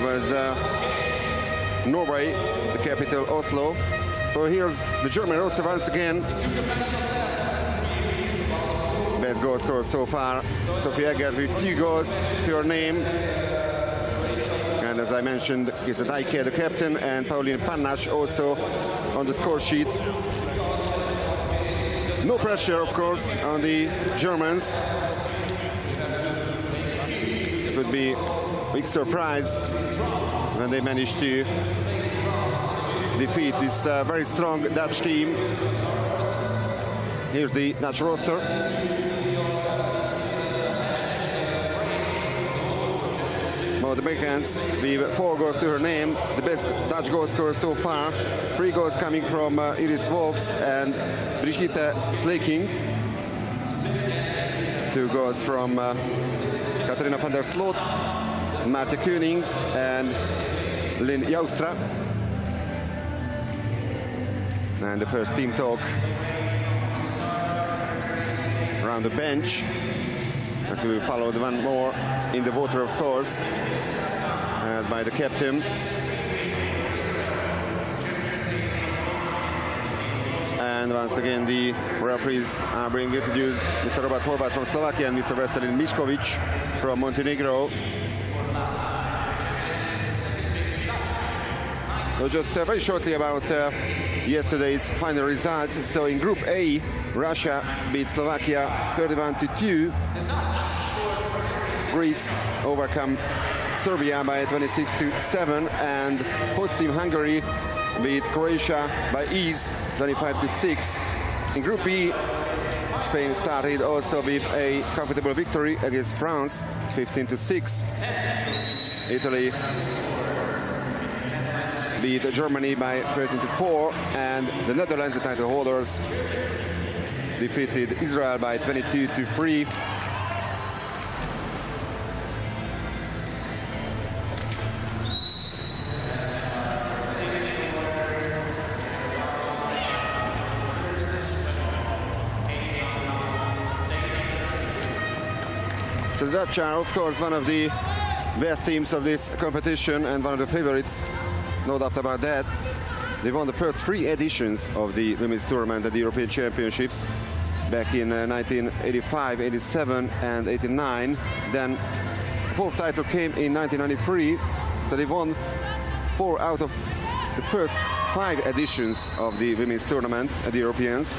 was Norway, the capital Oslo. So here's the German roster once again. Best goal scorer so far, Sophie Eggert with 2 goals to her name. And as I mentioned, Gisela Deike, the captain, and Pauline Pannasch also on the score sheet. No pressure, of course, on the Germans. It would be a big surprise when they manage to defeat this very strong Dutch team. Here's the Dutch roster. Maud Bekens with 4 goals to her name, the best Dutch goal scorer so far. 3 goals coming from Iris Wolfs and Brigitte Sleking. 2 goals from Katarina van der Sloot, Marte Koning and Lynn Joustra. And the first team talk around the bench. And we will follow the one more in the water, of course, by the captain. And once again, the referees are being introduced. Mr. Robert Horvat from Slovakia and Mr. Veselin Mišković from Montenegro. So just very shortly about yesterday's final results. So in Group A, Russia beat Slovakia 31-2. Greece overcome Serbia by 26-7, and host team Hungary beat Croatia by ease 25-6. In Group B, Spain started also with a comfortable victory against France 15-6. Italy beat Germany by 13-4, and the Netherlands, the title holders, defeated Israel by 22-3. So the Dutch are, of course, one of the best teams of this competition and one of the favorites, no doubt about that. They won the first 3 editions of the women's tournament at the European Championships back in 1985, 87 and 89. Then the 4th title came in 1993, so they won 4 out of the first 5 editions of the women's tournament at the Europeans.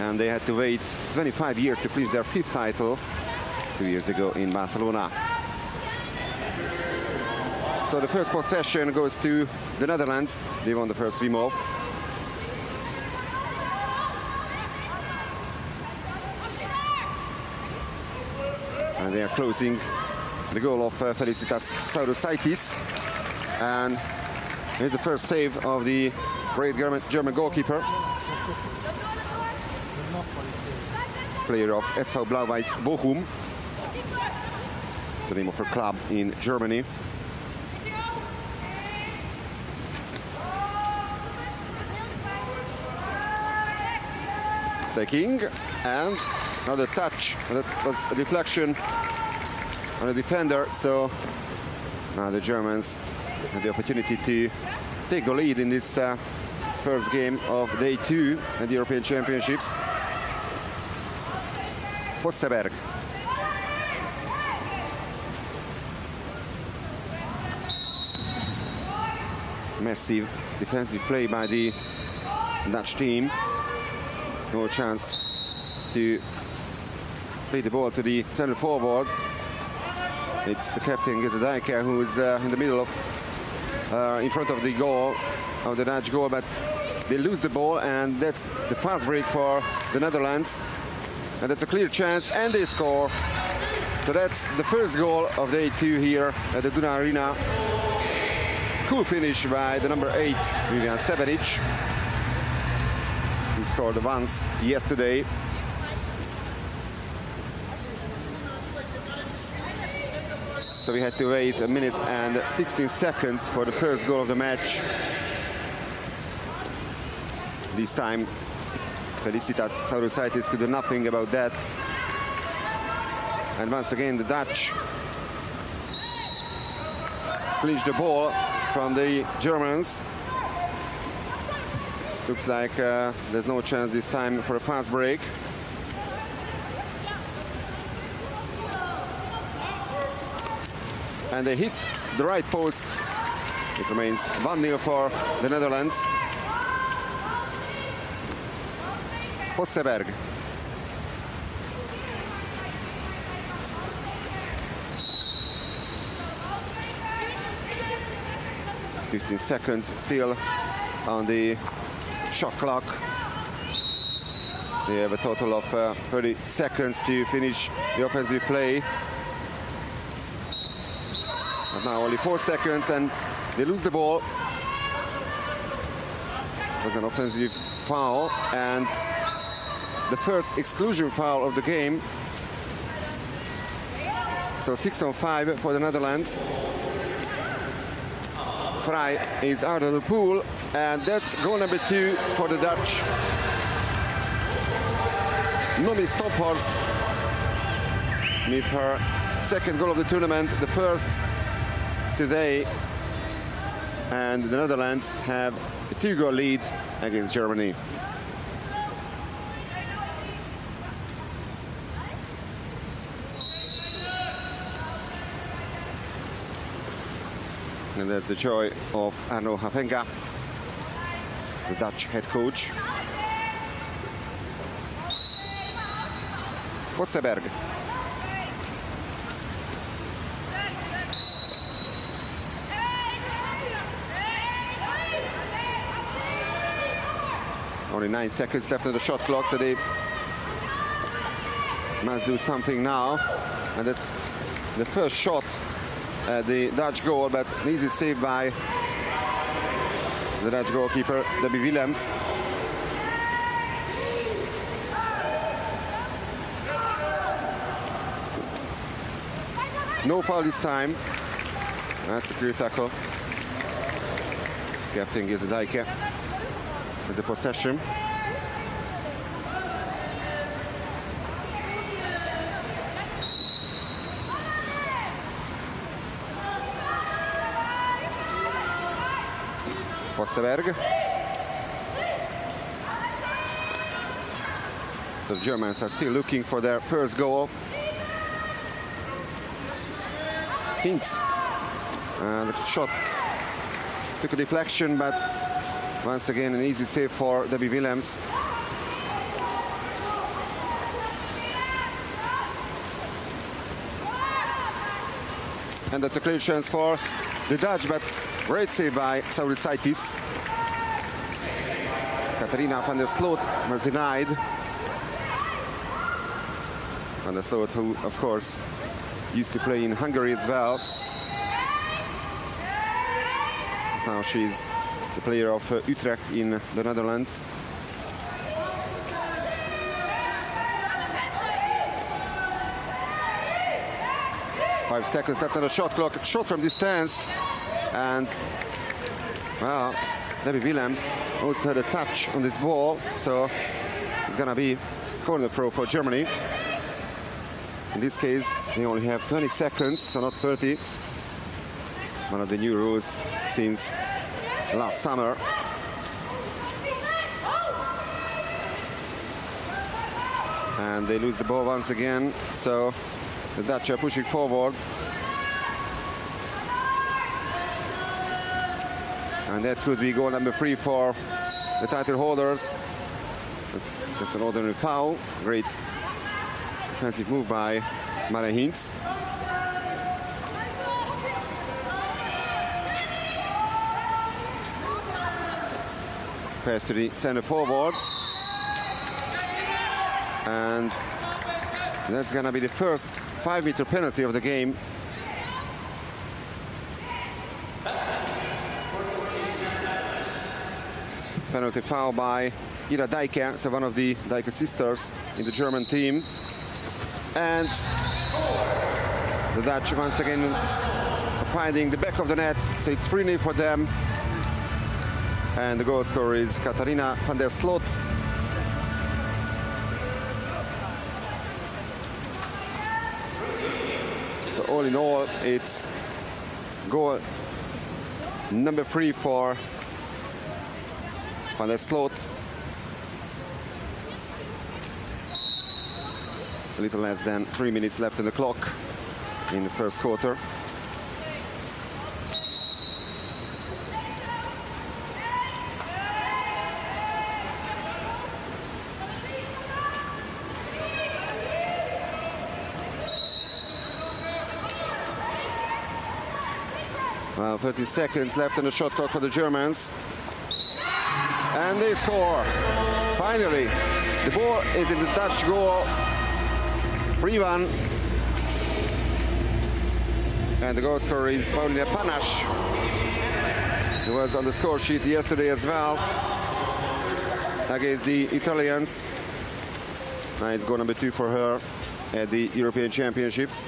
And they had to wait 25 years to clinch their 5th title 2 years ago in Barcelona. So the first possession goes to the Netherlands. They won the first swim off. And they are closing the goal of Felicitas Saurusaitis. And here's the first save of the great German goalkeeper. Player of SV Blau-Weiß Bochum, the name of her club in Germany. Staking, and another touch. That was a deflection on a defender, so now the Germans have the opportunity to take the lead in this first game of day 2 at the European Championships. Vosseberg. Massive defensive play by the Dutch team. No chance to play the ball to the center forward. It's the captain, Gisela Deike, who is in the middle of, in front of the goal, of the Dutch goal, but they lose the ball, and that's the fast break for the Netherlands. And that's a clear chance, and they score. So that's the first goal of day 2 here at the Duna Arena. Cool finish by the number 8, Vivian Severic. He scored once yesterday. So we had to wait 1 minute and 16 seconds for the first goal of the match. This time, Felicitas Saurusaitis could do nothing about that. And once again, the Dutch clinch the ball from the Germans. Looks like there's no chance this time for a fast break. And they hit the right post. It remains 1-0 for the Netherlands. Vosseberg. "15 seconds still on the shot clock. They have a total of 30 seconds to finish the offensive play. And now only 4 seconds, and they lose the ball. It was an offensive foul, and the first exclusion foul of the game. So 6-on-5 for the Netherlands. Vrij is out of the pool, and that's goal number 2 for the Dutch. Nomi Stophorst with her second goal of the tournament, the first today. And the Netherlands have a 2-goal lead against Germany. And there's the joy of Arno Havenga, the Dutch head coach. Vosseberg. Only 9 seconds left on the shot clock, so they must do something now. And that's the first shot at the Dutch goal, but an easy save by the Dutch goalkeeper, Debbie Willems. No foul this time. That's a clear tackle. Captain gives the Dijke as a possession. Vosseberg. The Germans are still looking for their first goal. Hints. The shot took a deflection, but once again an easy save for Debbie Willems. And that's a clear chance for the Dutch, but great save by Sauritsaitis. Katarina van der Sloot was denied. Van der Sloot, who of course used to play in Hungary as well. Now she's the player of Utrecht in the Netherlands. Five seconds left on the shot clock. Shot from distance. And, well, Debbie Willems also had a touch on this ball. So it's going to be corner throw for Germany. In this case, they only have 20 seconds, so not 30. One of the new rules since last summer. And they lose the ball once again, so the Dutch are pushing forward. And that could be goal number 3 for the title holders. That's just an ordinary foul. Great defensive move by Mara Hintz. Pass to the center forward. And that's going to be the first 5-meter penalty of the game. Penalty foul by Ira Dijke, so one of the Dijke sisters in the German team. And the Dutch once again finding the back of the net, so it's 3-0 for them. And the goal scorer is Katarina van der Sloot. So all in all, it's goal number 3 for Van der Sloot. A little less than 3 minutes left on the clock in the first quarter. Well, 30 seconds left on the shot clock for the Germans. And they score. Finally, the ball is in the Dutch goal. 3-1. And the goal scorer is Paulina Panache, who was on the score sheet yesterday as well against the Italians. Now it's goal number 2 for her at the European Championships.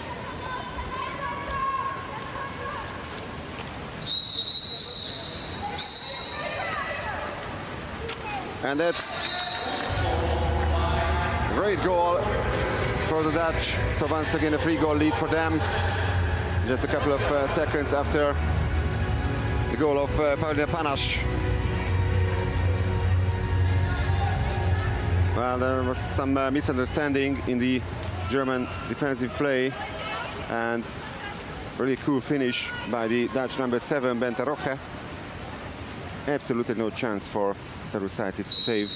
And that's a great goal for the Dutch. So once again, a 3-goal lead for them. Just a couple of seconds after the goal of Paulina Panache. Well, there was some misunderstanding in the German defensive play, and really cool finish by the Dutch number 7, Bente Roche. Absolutely no chance for Sarusaitis to save.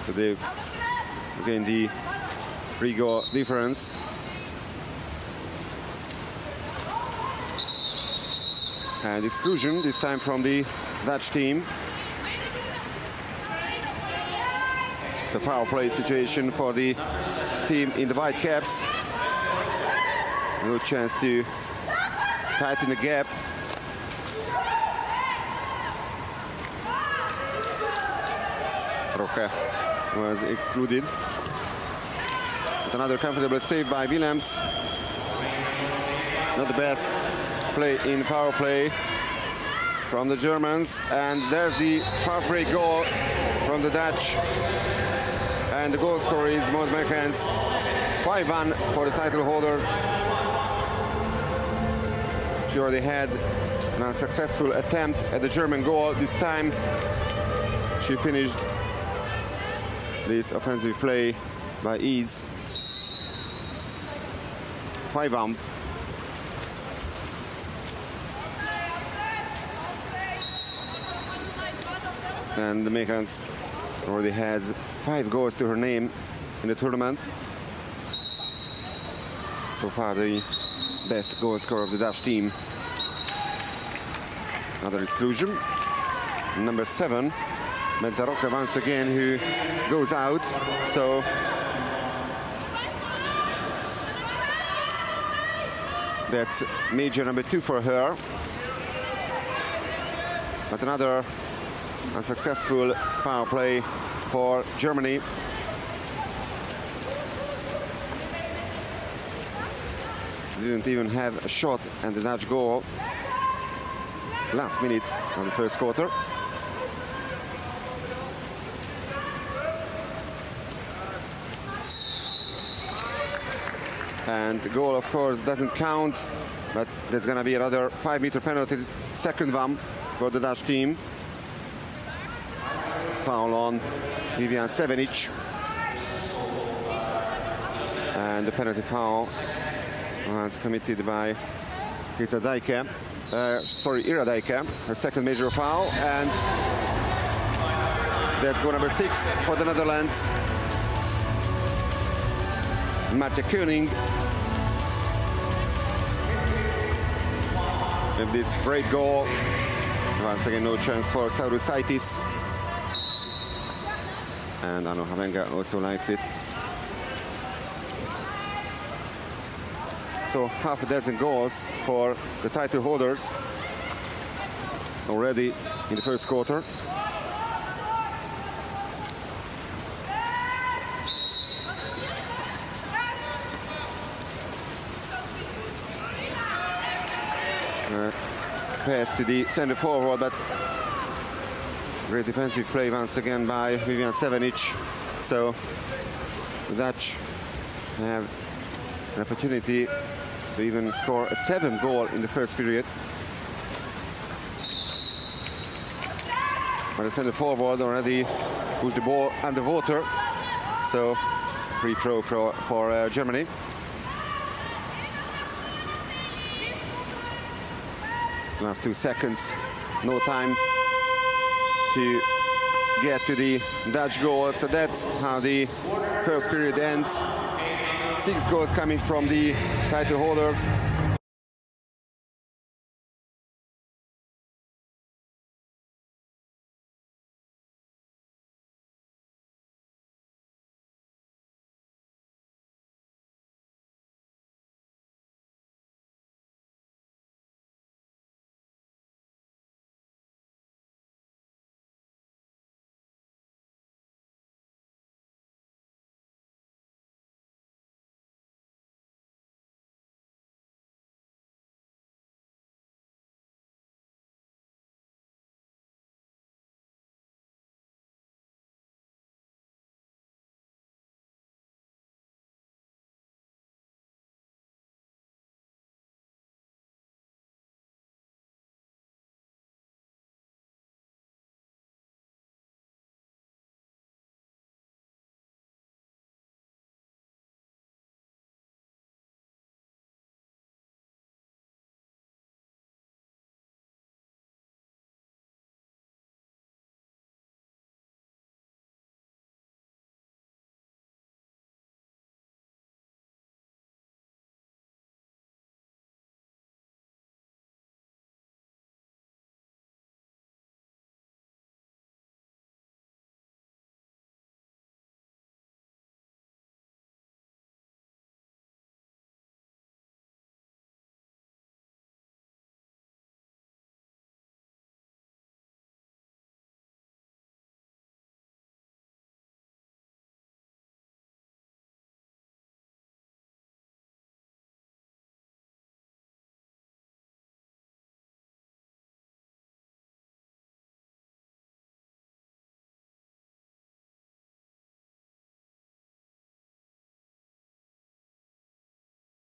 So they've again the 3-goal difference. And exclusion, this time from the Dutch team. It's a power play situation for the team in the white caps. No chance to tighten the gap. Roche was excluded. But another comfortable save by Willems. Not the best play in power play from the Germans. And there's the fast break goal from the Dutch. And the goal scorer is Maud Mekkens. 5-1 for the title holders. She already had an unsuccessful attempt at the German goal. This time she finished this offensive play by ease. 5-1. And the Mekkens already has 5 goals to her name in the tournament. So far the best goal scorer of the Dutch team. Another exclusion. Number 7, Bente Roche once again, who goes out. So that's major number 2 for her. But another unsuccessful power play for Germany. Didn't even have a shot at the Dutch goal last minute of the first quarter. And the goal, of course, doesn't count, but there's going to be another 5-meter penalty, second one for the Dutch team. Foul on Vivian Sevenic. And the penalty foul was committed by Ira Dijke, her second major foul, and that's goal number 6 for the Netherlands. Martje Koning with this great goal. Once again, no chance for Sarusaitis. And Anu Havenga also likes it. So half a dozen goals for the title holders already in the first quarter. Pass to the center forward, but great defensive play once again by Vivian Sevenic. So the Dutch have an opportunity to even score a 7th goal in the first period. But the center forward already pushed the ball underwater. So free throw for Germany. Last 2 seconds, no time to get to the Dutch goal. So that's how the first period ends. 6 goals coming from the title holders.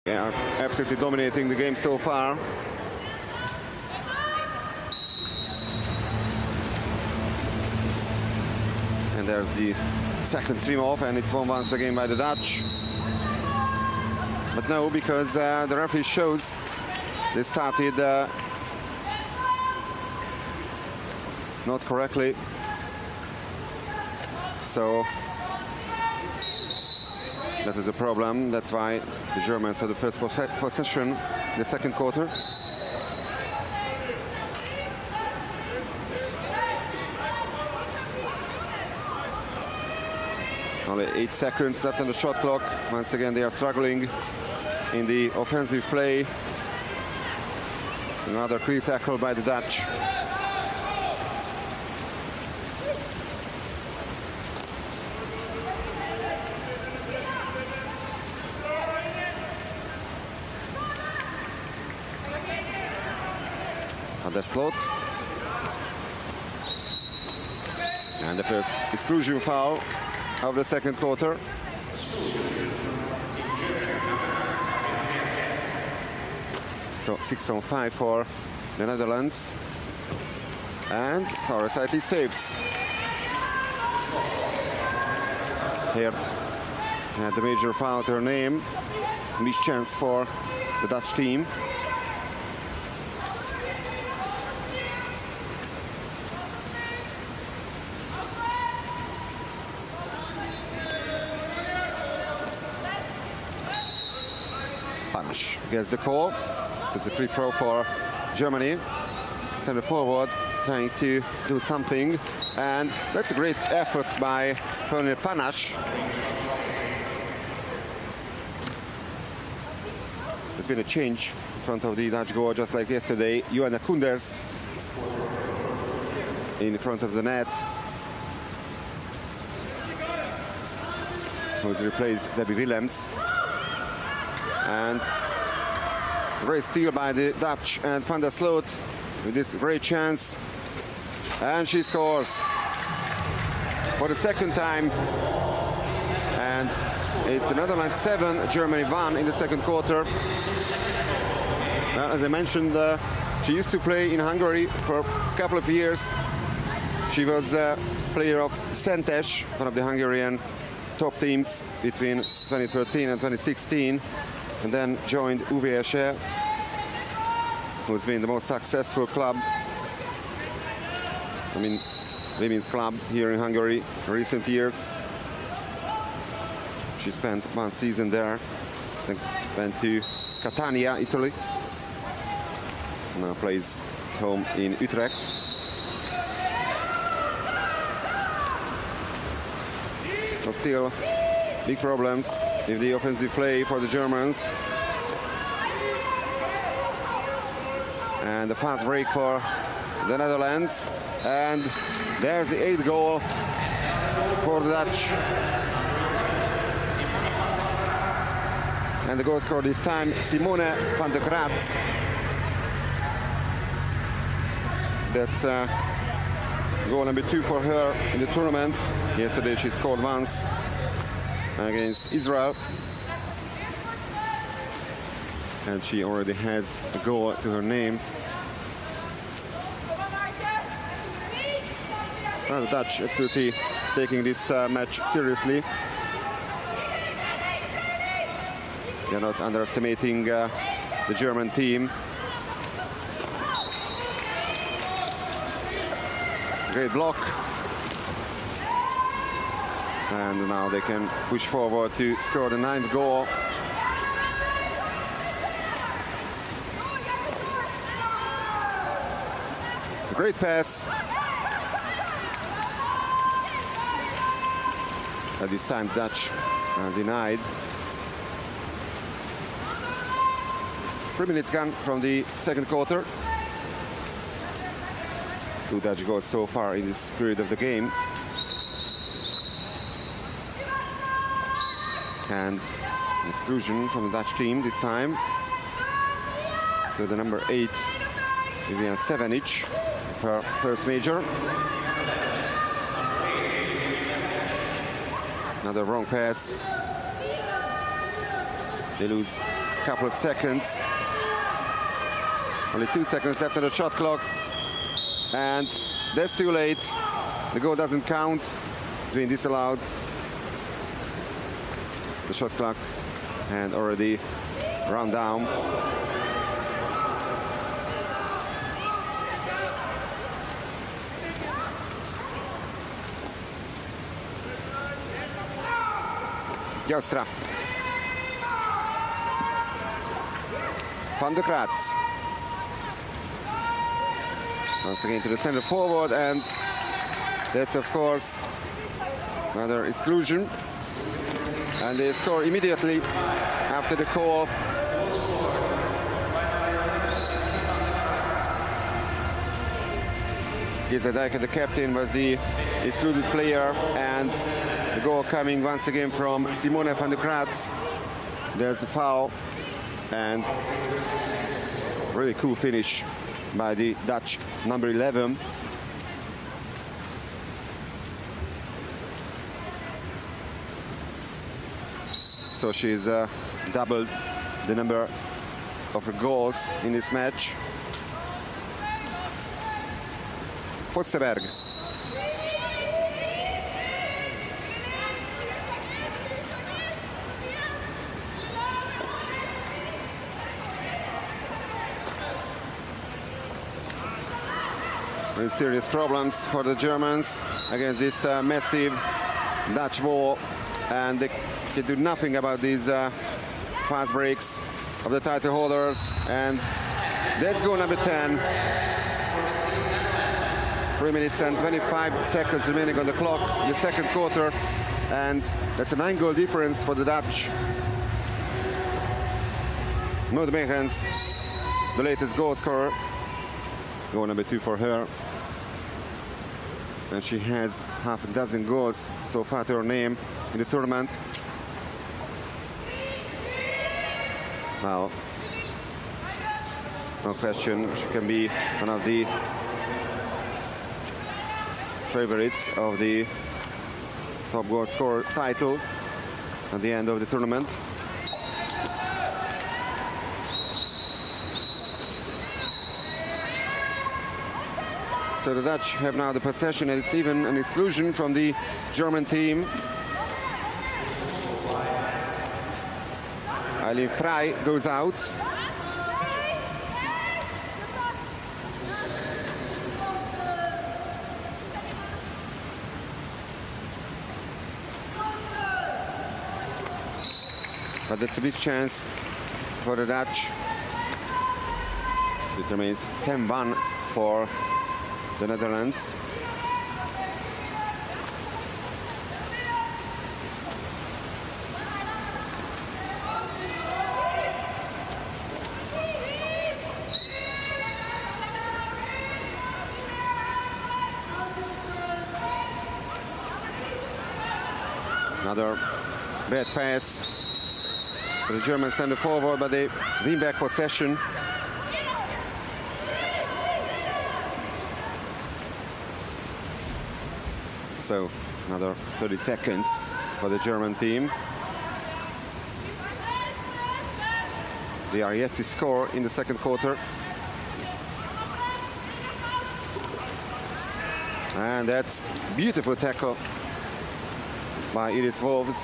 Yeah, absolutely dominating the game so far. And there's the second stream off, and it's won once again by the Dutch. But no, because the referee shows they started not correctly. So that is a problem. That's why the Germans have the first possession in the second quarter. Only 8 seconds left on the shot clock. Once again, they are struggling in the offensive play. Another clear tackle by the Dutch. Another slot. And the first exclusion foul of the second quarter. So 6-on-5 for the Netherlands. And Sauerseite saves. Here had the major foul to her name. Missed chance for the Dutch team. Gets the call. So it's a free throw for Germany. Center forward trying to do something, and that's a great effort by Colonel Panache. There's been a change in front of the Dutch goal, just like yesterday. Johanna Koenders in front of the net, who's replaced Debbie Willems. And great steal by the Dutch, and Van der Sloot with this great chance, and she scores for the second time. And It's the Netherlands 7, Germany 1 in the second quarter. As I mentioned, she used to play in Hungary for a couple of years. She was a player of Szentes, one of the Hungarian top teams between 2013 and 2016, and then joined UVSE, who's been the most successful club, women's club here in Hungary in recent years. She spent one season there, then went to Catania, Italy. Now plays home in Utrecht. But still, big problems with the offensive play for the Germans. And a fast break for the Netherlands. And there's the 8th goal for the Dutch. And the goal scorer this time, Simone van der Kratz. That's goal number 2 for her in the tournament. Yesterday she scored once against Israel. And she already has a goal to her name. Well, the Dutch absolutely taking this match seriously. They're not underestimating the German team. Great block. And now they can push forward to score the 9th goal. A great pass. At this time, Dutch are denied. 3 minutes gone from the second quarter. 2 Dutch goals so far in this period of the game. And an exclusion from the Dutch team this time. So the number 8, Vivian Sevenic, her first major. Another wrong pass. They lose a couple of seconds. Only 2 seconds left on the shot clock. And that's too late. The goal doesn't count. It's been disallowed. The shot clock and already run down. Joustra. Van der Kratz. Once again to the center forward, and that's of course another exclusion. And they score immediately after the call. Gisela Dijker, the captain, was the excluded player, and the goal coming once again from Simone van der Kratz. There's a foul, and really cool finish by the Dutch number 11. So she's doubled the number of her goals in this match. Vosseberg. Very serious problems for the Germans against this massive Dutch wall, and they can do nothing about these fast breaks of the title holders. And that's goal number 10. 3 minutes and 25 seconds remaining on the clock in the second quarter, and that's a 9-goal difference for the Dutch. Maud Megens, the latest goal scorer. Goal number 2 for her. And she has half a dozen goals so far to her name in the tournament. Well, no question, she can be one of the favorites of the top goal scorer title. at the end of the tournament. So the Dutch have now the possession, and it's even an exclusion from the German team. Eileen Frey goes out. But that's a big chance for the Dutch. It remains 10-1 for the Netherlands. Another bad pass for the German center forward, but they win back possession. So another 30 seconds for the German team. They are yet to score in the second quarter. And that's beautiful tackle by Iris Wolves.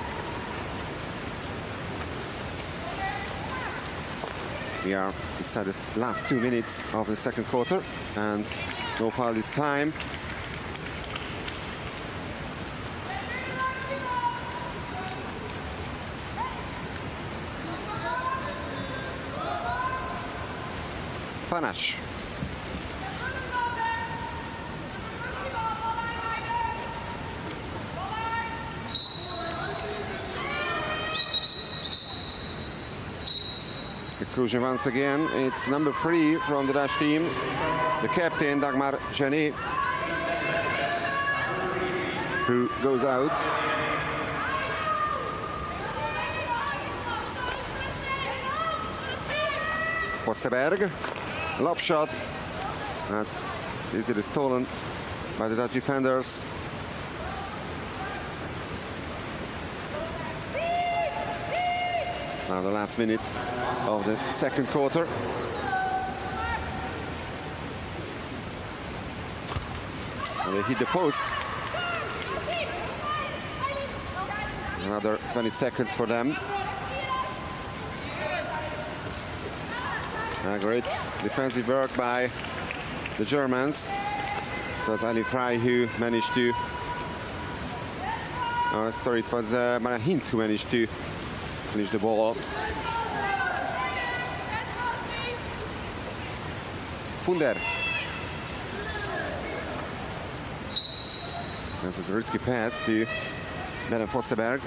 We are inside the last 2 minutes of the second quarter, and no foul this time. Panache. Exclusion once again. It's number 3 from the Dutch team, the captain Dagmar Genet, who goes out. Vosseberg, lob shot. This is stolen by the Dutch defenders. Now the last minute of the second quarter. And they hit the post. Another 20 seconds for them. Great defensive work by the Germans. It was Eileen Frey who managed to... sorry, it was Maria Hintz who managed to finish the ball. Funder. That was a risky pass to Bellen Vosseberg.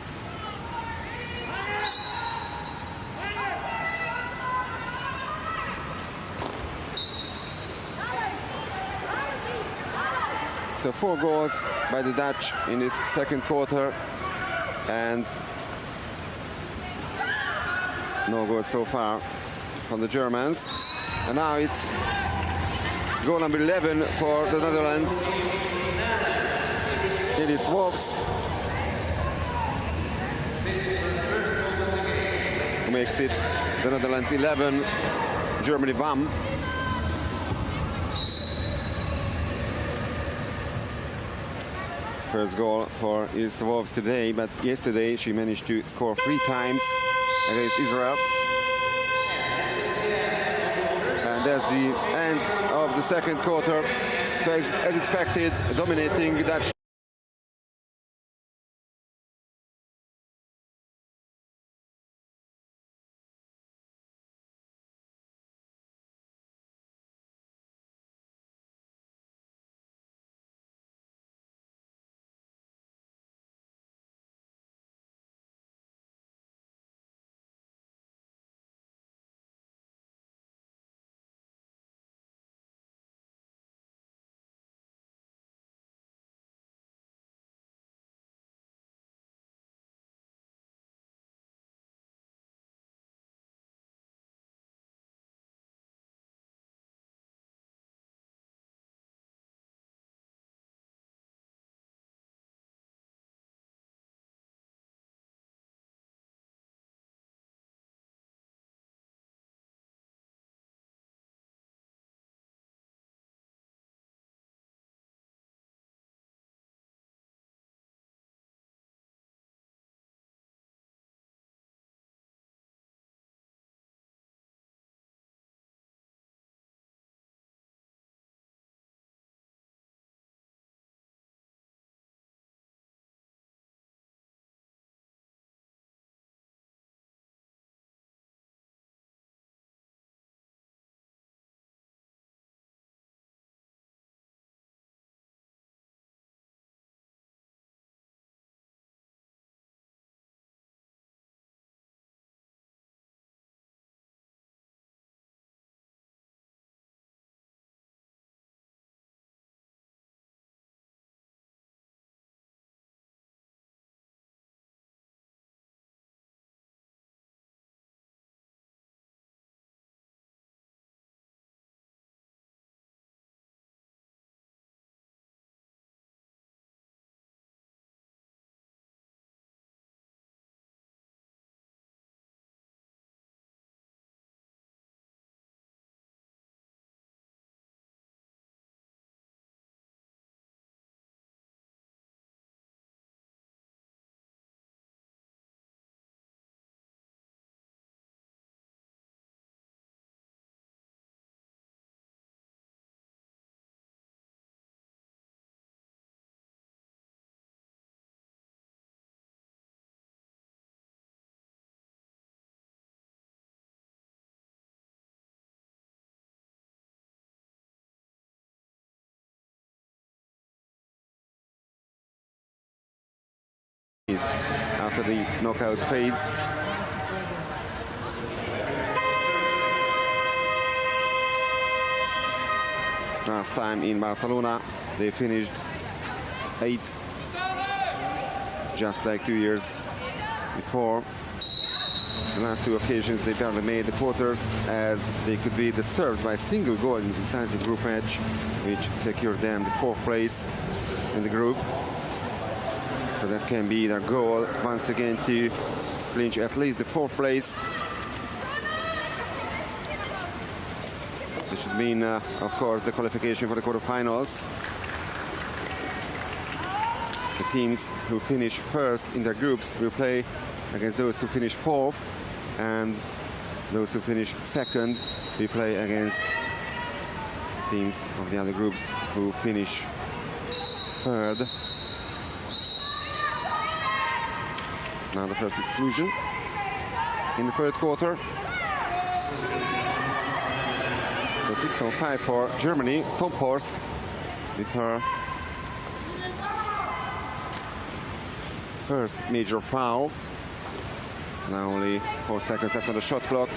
So 4 goals by the Dutch in this second quarter, and no goals so far from the Germans. And now it's goal number 11 for the Netherlands. It is Wolves who makes it the Netherlands 11, Germany 1. First goal for Iris Wolves today, but yesterday she managed to score 3 times against Israel. And that's the end of the second quarter. So as expected, dominating Dutch. after the knockout phase. Last time in Barcelona, they finished 8th, just like 2 years before. The last 2 occasions they barely made the quarters, as they could be deserved by a single goal in the decisive group match, which secured them the 4th place in the group. So that can be their goal once again, to clinch at least the 4th place. This should mean, of course, the qualification for the quarterfinals. The teams who finish first in their groups will play against those who finish 4th, and those who finish 2nd will play against teams of the other groups who finish 3rd. Now the first exclusion in the 3rd quarter. So 6-on-5 for Germany. Stomphorst with her first major foul. Now only 4 seconds left on the shot clock.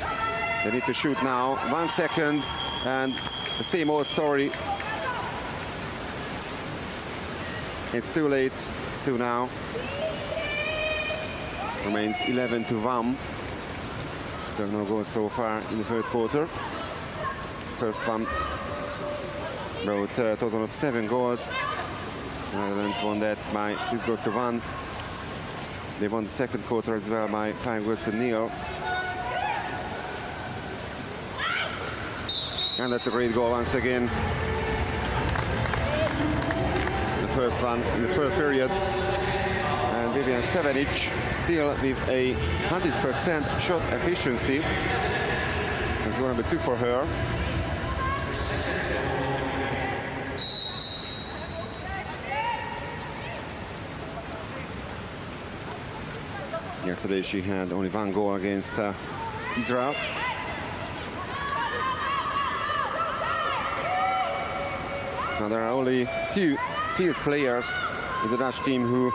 They need to shoot now. 1 second, and the same old story. It's too late. 2 now. Remains 11-1. So no goals so far in the 3rd quarter. First one brought a total of 7 goals. The Netherlands won that by 6-1. They won the 2nd quarter as well by 5-0. And that's a great goal once again. The first one in the 3rd period. And Vivian Sevenic still with a 100% shot efficiency. That's goal number 2 for her. Yesterday she had only 1 goal against Israel. Now there are only 2 field players in the Dutch team who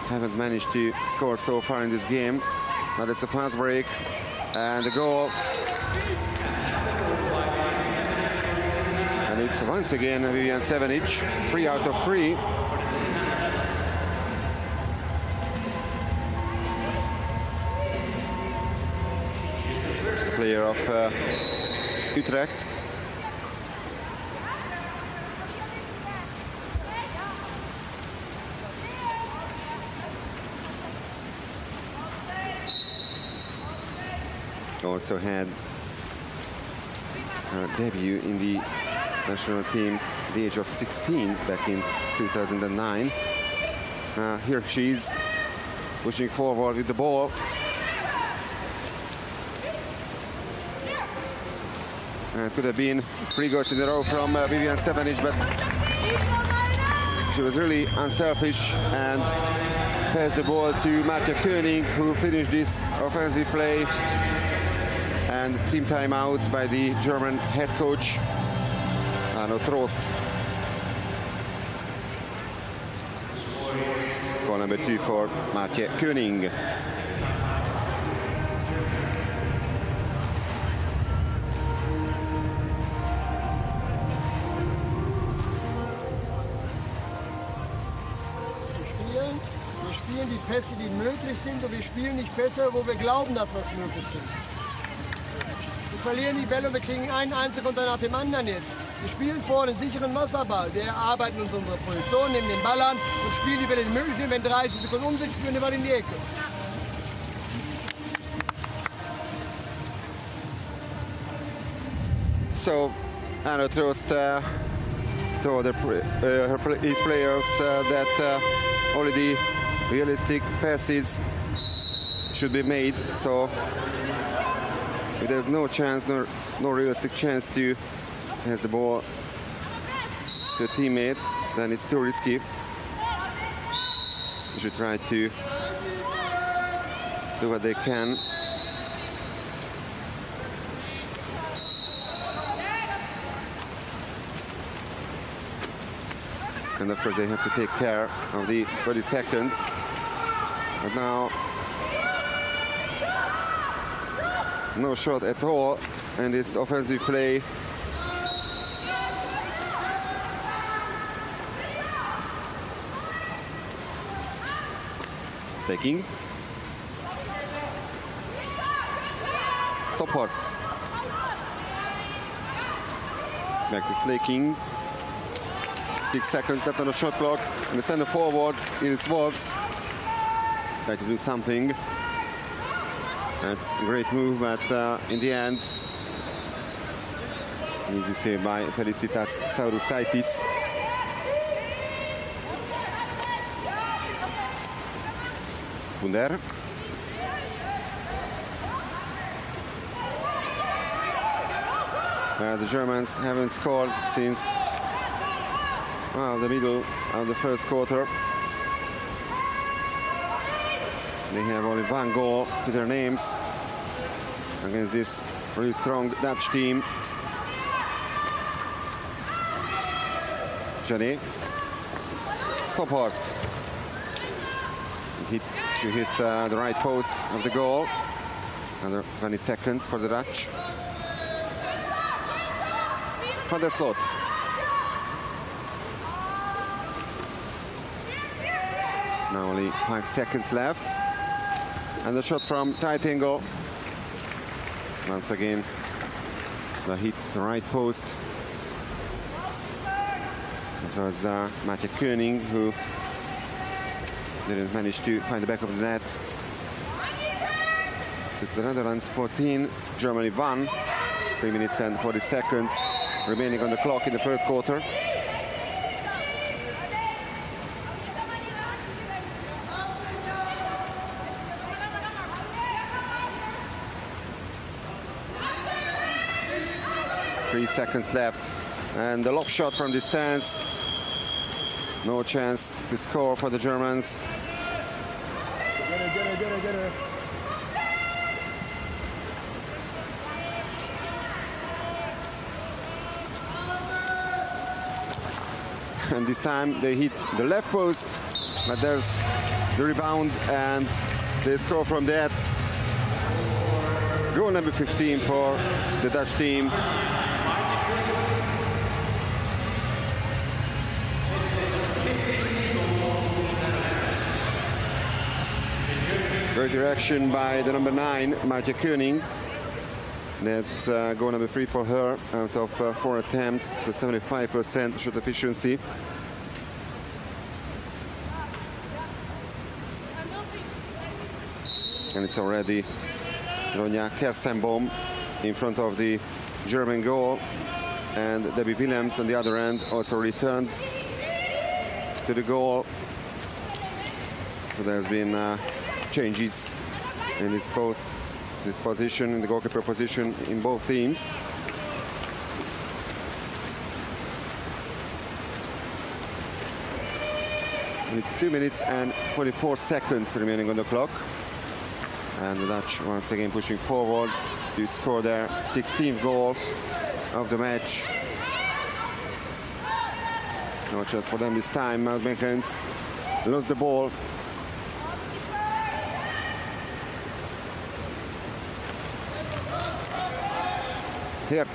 haven't managed to score so far in this game. But it's a fast break and a goal. And it's once again Vivian Sevenic, 3 out of 3. Player of Utrecht. Also had her debut in the national team at the age of 16 back in 2009. Here she is pushing forward with the ball. Could have been 3 goals in a row from Vivian Sevenic, but she was really unselfish and passed the ball to Martje Koenig, who finished this offensive play. And team timeout by the German head coach, Arno Trost. Goal number 2 for Martje Koenig. Die Pässe, die möglich sind, und wir spielen nicht Pässe, wo wir glauben, dass was möglich sind. Wir verlieren die Bälle und wir kriegen einen Einzelkonter nach dem anderen jetzt. Wir spielen vorne einen sicheren Wasserball. Wir erarbeiten uns unsere Position, nehmen den Ball an und spielen die Bälle, die möglich sind. Wenn 30 Sekunden um sind, spielen wir den Ball in die Ecke. So, Arno Trost told his players that only the realistic passes should be made. So if there's no chance, no realistic chance to pass the ball to a teammate, then it's too risky. You should try to do what they can. And of course they have to take care of the 30 seconds. But now, no shot at all, and it's offensive play. Staking. Stop Horst. Back to Slaking. 6 seconds left on the shot clock. And the center forward is Wolves. Try to do something. That's a great move, but in the end, easy save by Felicitas Saurusaitis. Funder. The Germans haven't scored since the middle of the first quarter. They have only 1 goal to their names against this really strong Dutch team. Johnny. Stophorst. She hit the right post of the goal. Another 20 seconds for the Dutch. Van der Sloot. Now only 5 seconds left. And the shot from tight angle. Once again, the hit the right post. It was Matej Koenig who didn't manage to find the back of the net. It's the Netherlands 14, Germany 1. 3 minutes and 40 seconds remaining on the clock in the third quarter. Three seconds left, and the lob shot from distance. No chance to score for the Germans. Get her. And this time they hit the left post, but there's the rebound and they score from that. Goal number 15 for the Dutch team. Great reaction by the number 9, Matej Koenig. That's goal number 3 for her out of 4 attempts, so 75% shot efficiency. And it's already Ronja Kersenbaum in front of the German goal, and Debbie Willems on the other end also returned to the goal. So there's been changes in this position, in the goalkeeper position in both teams. And it's 2 minutes and 44 seconds remaining on the clock. And the Dutch once again pushing forward to score their 16th goal of the match. No chance for them this time. Mount Mechans lost the ball. Hirt.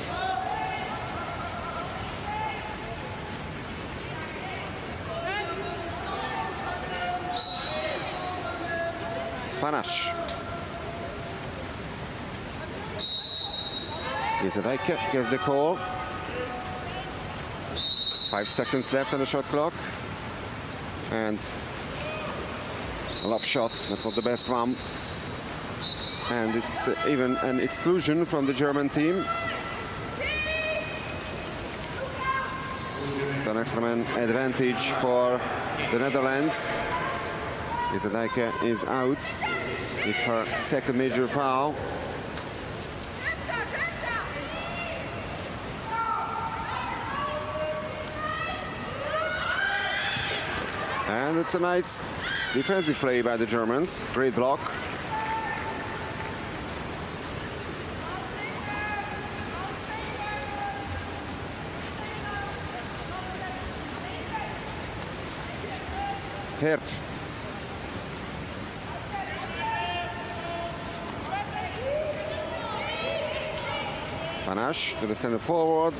Panache. Isadike gets the call. 5 seconds left on the shot clock. And a lob shot, that was the best one. And it's even an exclusion from the German team. So an extra man advantage for the Netherlands. Isadike is out with her second major foul. And it's a nice defensive play by the Germans. Great block. Hirt. Panache to the center forward.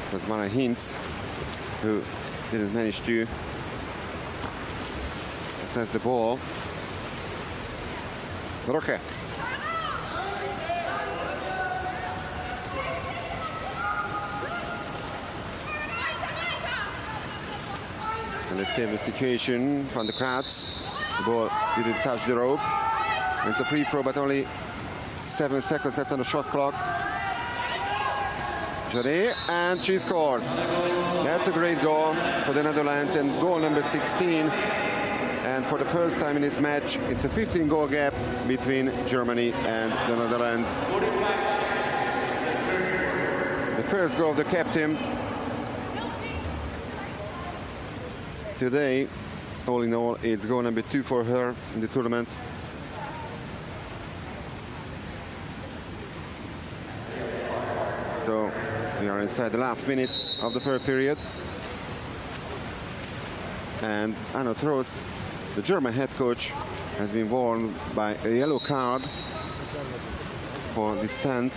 It was Mara Hintz who didn't manage to possess the ball. Roque. And let's save the situation from the Kratz. The ball didn't touch the rope. And it's a free throw, but only 7 seconds left on the shot clock. Jodé, and she scores. That's a great goal for the Netherlands, and goal number 16. And for the first time in this match, it's a 15-goal gap between Germany and the Netherlands. The first goal of the captain. Today, all in all, it's goal number 2 for her in the tournament. So we are inside the last minute of the third period. And Arno Trost, the German head coach, has been warned by a yellow card for dissent.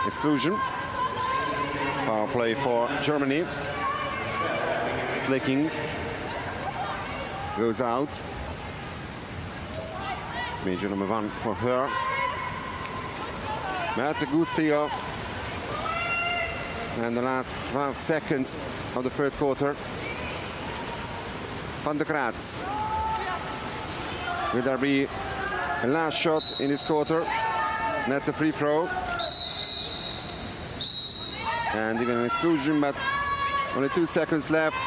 Exclusion. Power play for Germany. Slicking goes out. Major number 1 for her. That's a good steal. And the last 12 seconds of the third quarter. Van der Kratz. Will there be a last shot in this quarter? And that's a free throw. And even an exclusion, but only 2 seconds left.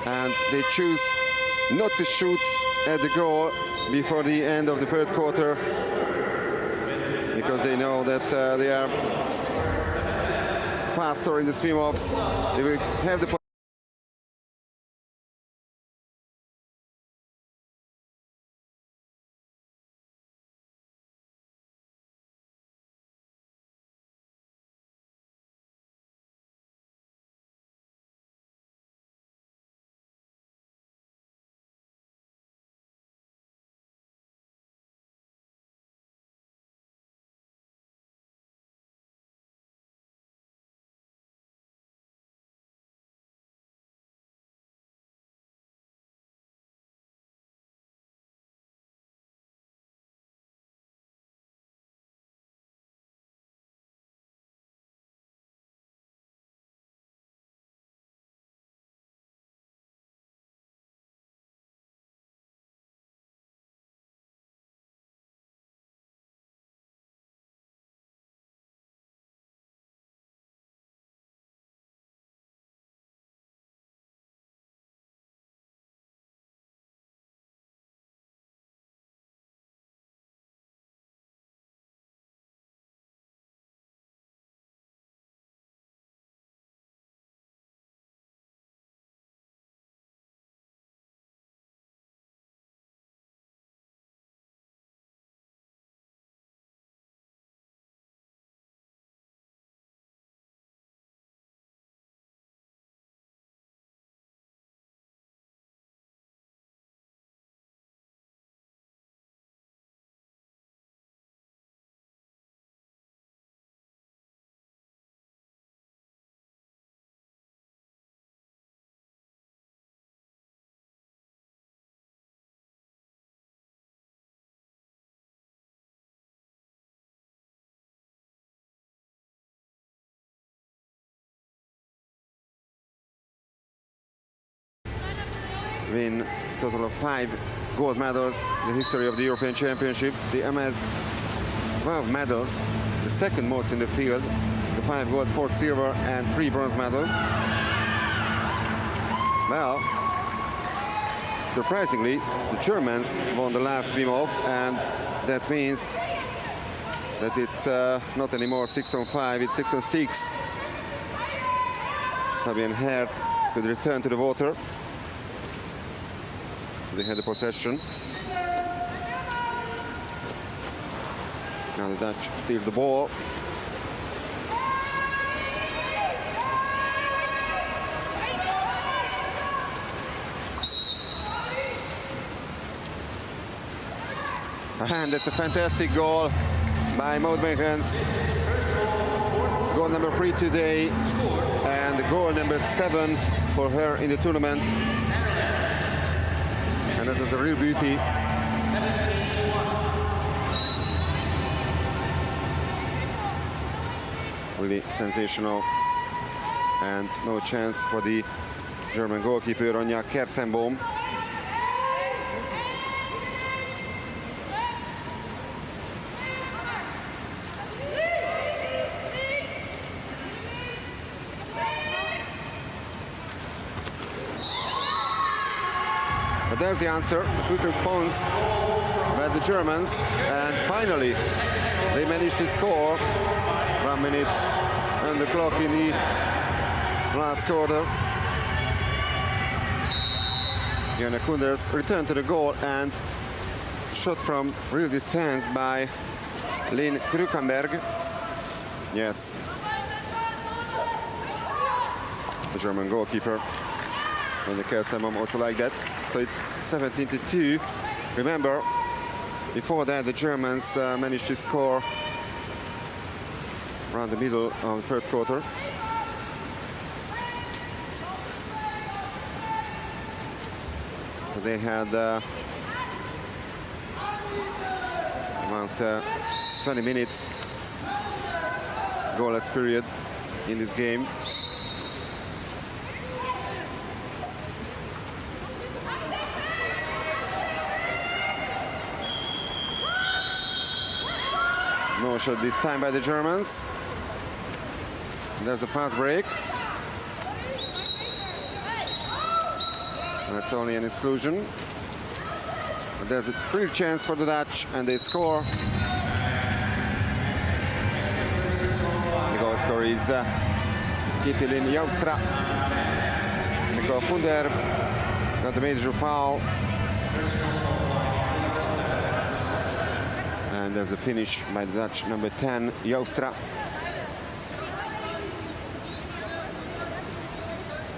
And they choose not to shoot at the goal before the end of the third quarter, because they know that they are faster in the swim-offs. They will have the win a total of 5 gold medals in the history of the European Championships. They amassed 12 medals, the second most in the field. The 5 gold, 4 silver and 3 bronze medals. Well, surprisingly, the Germans won the last swim-off, and that means that it's not anymore 6-on-5, it's 6-on-6. Fabian Hert could return to the water. They had the possession. Now the Dutch steal the ball. And it's a fantastic goal by Maud Megens. Goal number 3 today, and goal number 7 for her in the tournament. And that was a real beauty. Really sensational. And no chance for the German goalkeeper, Ronja Kersenbohm. But there's the answer, a quick response by the Germans, and finally they managed to score 1 minute on the clock in the last quarter. Jana Kunders returned to the goal and shot from real distance by Lynn Krukenberg. Yes, the German goalkeeper. And the Kersenbohm also like that. So it's 17-2. Remember, before that the Germans managed to score around the middle of the first quarter. So they had about 20 minutes goalless period in this game. No shot this time by the Germans. There's a fast break. That's only an exclusion. But there's a clear chance for the Dutch, and they score. The goal scorer is Kittilin Joustra. Nico Funder got the major foul. And there's a finish by the Dutch number 10, Joustra.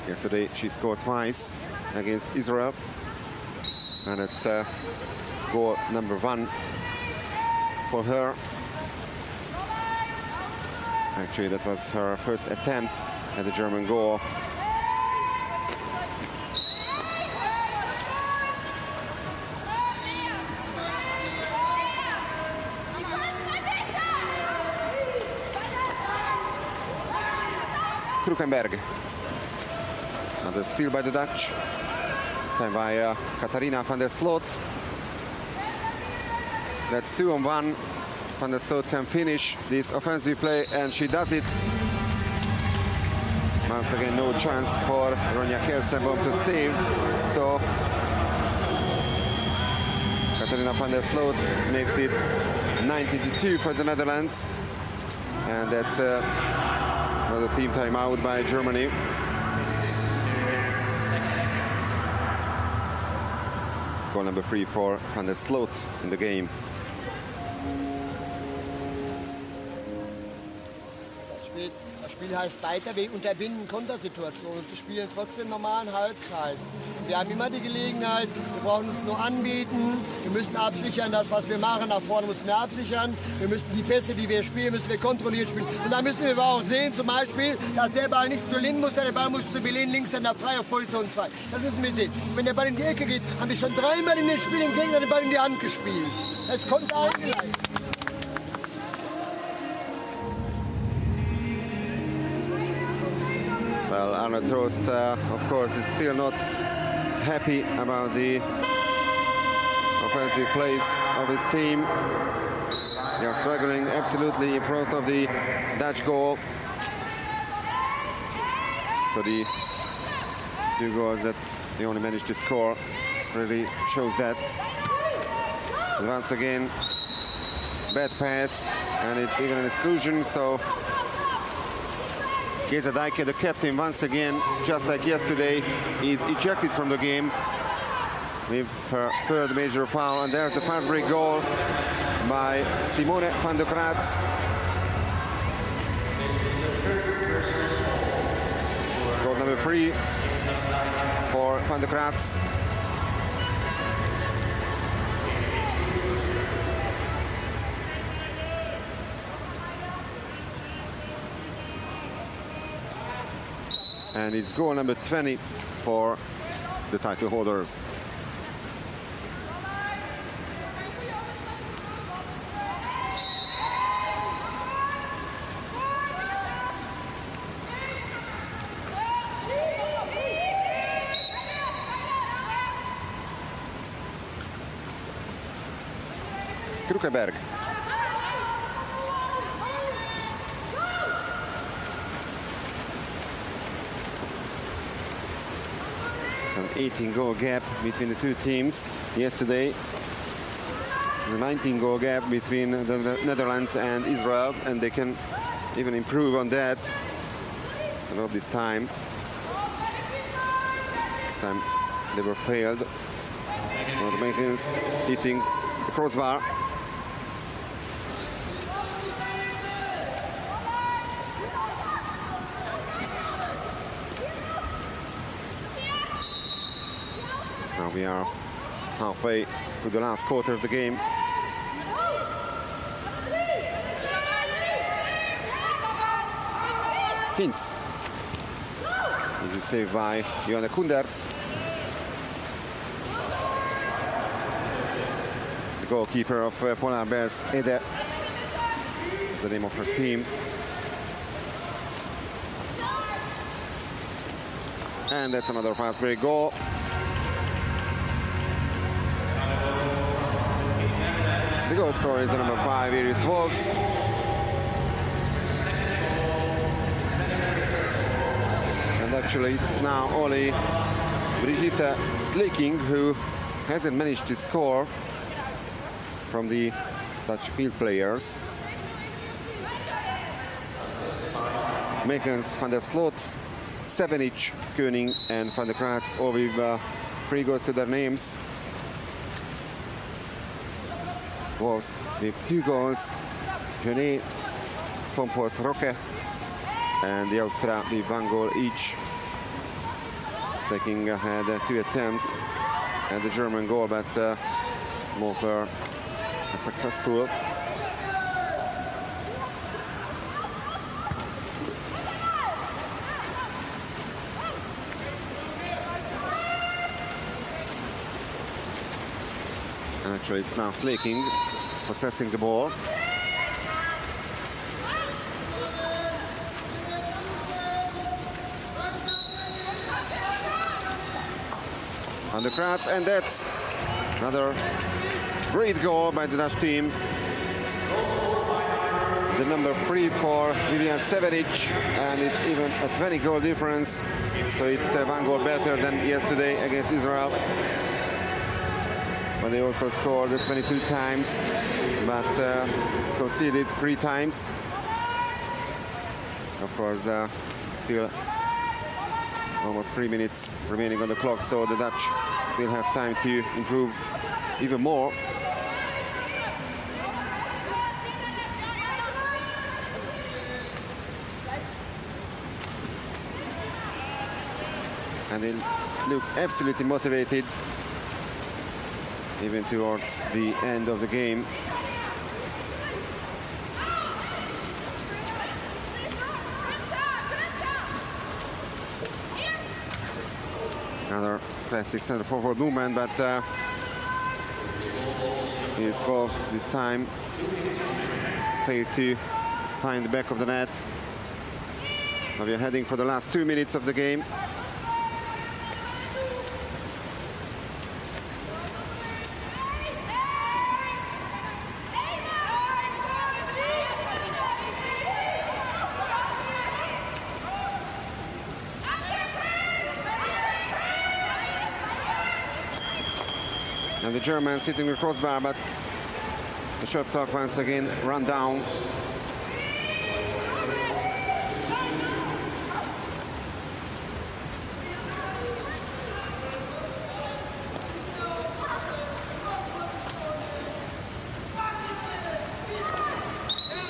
Yesterday she scored twice against Israel. And it's goal number 1 for her. Actually, that was her first attempt at the German goal. Krukenberg. Another steal by the Dutch. This time by Katarina van der Sloot. That's 2-on-1. Van der Sloot can finish this offensive play, and she does it. Once again, no chance for Ronja Kersenbohm to save. So Katarina van der Sloot makes it 90-2 for the Netherlands. And that's another team timeout by Germany. Goal number 3 for Van der Sloot in the game. Das Spiel heißt weiter, wir unterbinden Kontersituationen und wir spielen trotzdem normalen Halbkreis. Wir haben immer die Gelegenheit, wir brauchen uns nur anbieten, wir müssen absichern, das was wir machen, nach vorne müssen wir absichern, wir müssen die Pässe, die wir spielen, müssen wir kontrolliert spielen. Und dann müssen wir aber auch sehen, zum Beispiel, dass der Ball nicht zu Lin muss, der Ball muss zu Berlin links, dann frei auf Position 2. Das müssen wir sehen. Wenn der Ball in die Ecke geht, haben wir schon 3-mal in den Spiel den Gegner den Ball in die Hand gespielt. Es konnte eingeleitet. Well, Arne Trost, of course, is still not happy about the offensive plays of his team. They are struggling absolutely in front of the Dutch goal. So the 2 goals that they only managed to score really shows that. And once again, bad pass, and it's even an exclusion. So Geza Dijke, the captain, once again, just like yesterday, is ejected from the game with her 3rd major foul. And there's the fast break goal by Simone van der Kratz. Goal number 3 for van der Kratz. And it's goal number 20 for the title holders. Krukeberg. It's an 18-goal gap between the two teams. Yesterday, the 19-goal gap between the Netherlands and Israel, and they can even improve on that. But not this time. This time they were failed. One of the Mexicans hitting the crossbar. Now we are halfway through the last quarter of the game. Hintz. Easy save by Johanna Kunders. The goalkeeper of Polar Bears, Ede, is the name of her team. And that's another fast break goal. The goal scorer is the number 5, Iris Wolfs. And actually it's now only Brigitte Sliking who hasn't managed to score from the Dutch field players. Meekens, Van der Sloot, Sevenich, Koenig and Van der Kratz, all with 3 goals to their names. Wolves with 2 goals, Genet, Stomphorst, Roque, and the Austria with 1 goal each. Staking had 2 attempts at the German goal, but both were successful. And actually it's now Slaking possessing the ball. Van der Kratz, and that's another great goal by the Dutch team. The number 3 for Vivian Severich, and it's even a 20-goal difference. So it's 1 goal better than yesterday against Israel. But they also scored 22 times, but conceded 3 times. Of course, still almost 3 minutes remaining on the clock, so the Dutch still have time to improve even more. And they look absolutely motivated even towards the end of the game. Another classic center forward movement, but is Wolf this time failed to find the back of the net. Now we are heading for the last 2 minutes of the game. And the Germans hitting the crossbar, but the shot clock once again run down.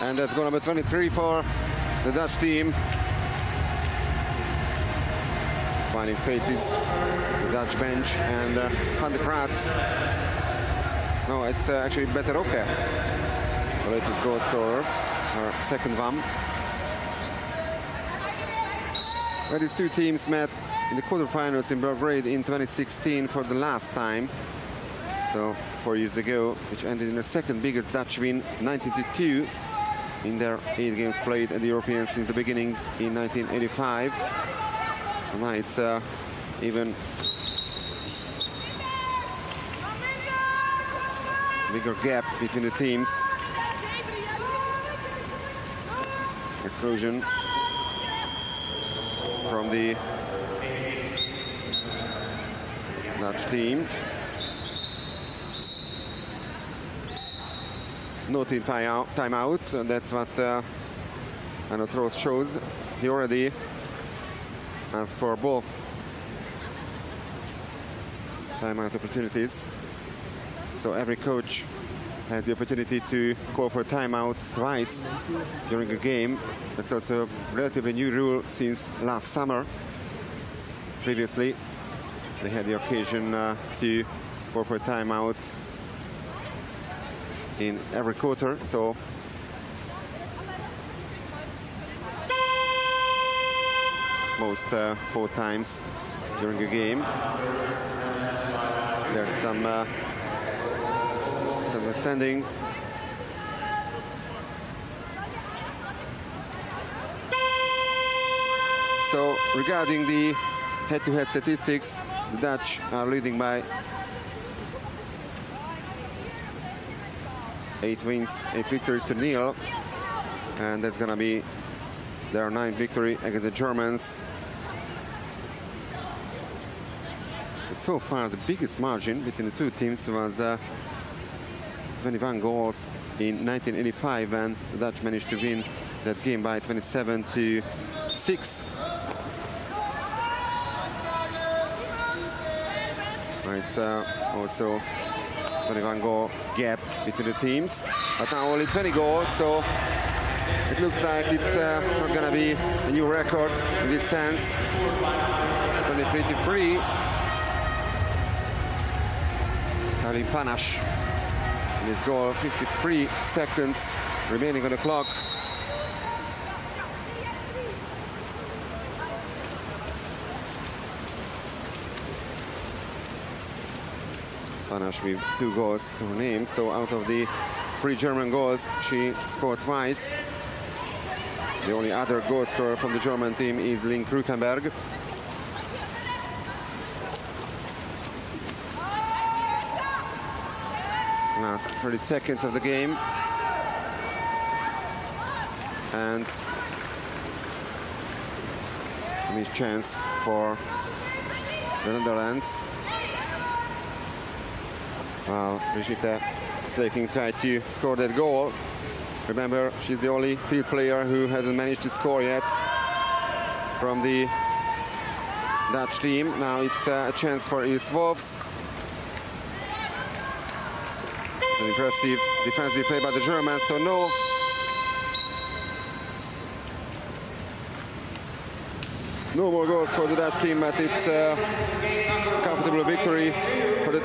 And that's goal number 23 for the Dutch team. Smiling faces, the Dutch bench, and Van der Kratz. No, it's actually better Roque, the latest goal scorer, her second one. where these two teams met in the quarterfinals in Belgrade in 2016 for the last time. So 4 years ago, which ended in the second biggest Dutch win, 1992, in their 8 games played at the Europeans since the beginning in 1985. And now it's even bigger gap between the teams. Explosion from the Dutch team. No timeout, and that's what Arno Trost shows. He already asked for both timeout opportunities. So every coach has the opportunity to call for a timeout twice during a game. That's also a relatively new rule since last summer. Previously, they had the occasion to call for a timeout in every quarter. So most 4 times during a game. There's some misunderstanding. So regarding the head-to-head statistics, the Dutch are leading by 8 wins, 8 victories to 0, and that's gonna be their 9th victory against the Germans. So far, the biggest margin between the two teams was 21 goals in 1985, and the Dutch managed to win that game by 27-6. It's also 21 goal gap between the teams, but now only 20 goals, so it looks like it's not gonna be a new record in this sense. 23-3. Having Panache in his goal, 53 seconds remaining on the clock. Panache with 2 goals to her name, so out of the 3 German goals, she scored twice. The only other goal scorer from the German team is Link Rutenberg. Last 30 seconds of the game, and a missed chance for the Netherlands. Well, Brigitte Staking tried to score that goal. Remember, she's the only field player who hasn't managed to score yet from the Dutch team. Now it's a chance for Ilse Wolfs. An impressive defensive play by the Germans, so no more goals for the Dutch team, but it's a comfortable victory for the